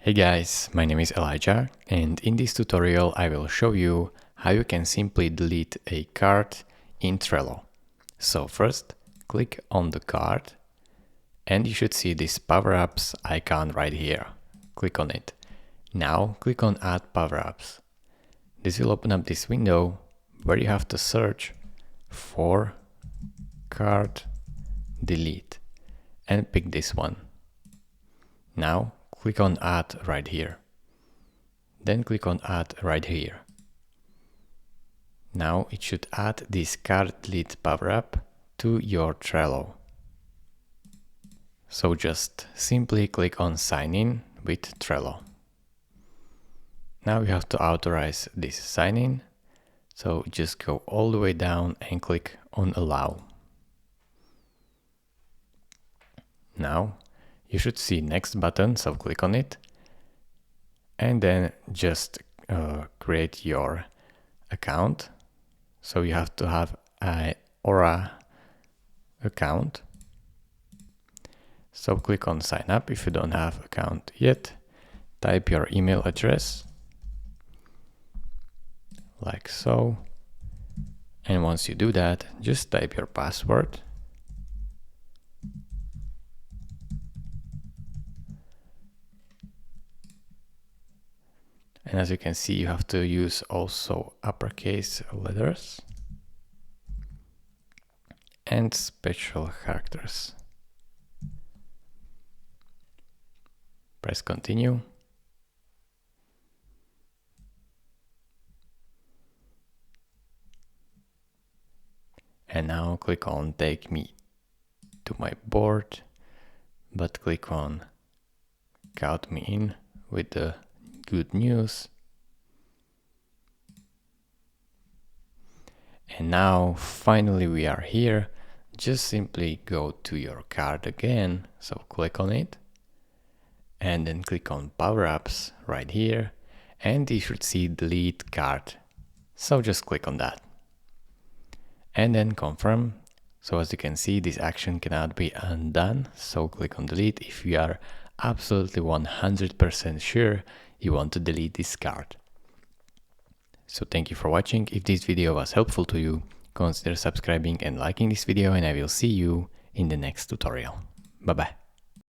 Hey guys, my name is Elijah, and in this tutorial I will show you how you can simply delete a card in Trello. So first, click on the card and you should see this power-ups icon right here. Click on it. Now click on Add Power-ups. This will open up this window where you have to search for card delete and pick this one. Now click on Add right here. Then click on Add right here. Now it should add this card delete power-up to your Trello. So just simply click on Sign in with Trello. Now you have to authorize this sign in. So just go all the way down and click on Allow. Now you should see next button, so click on it and then just create your account. So you have to have an Aura account. So click on sign up if you don't have account yet. Type your email address like so. And once you do that, just type your password. And as you can see, you have to use also uppercase letters and special characters. Press continue. And now click on take me to my board, but click on count me in with the good news. And now finally we are here. Just simply go to your card again, so click on it and then click on power-ups right here and you should see delete card. So just click on that and then confirm. So as you can see, this action cannot be undone, so click on delete if you are absolutely 100% sure you want to delete this card. So thank you for watching. If this video was helpful to you, consider subscribing and liking this video, and I will see you in the next tutorial. Bye bye.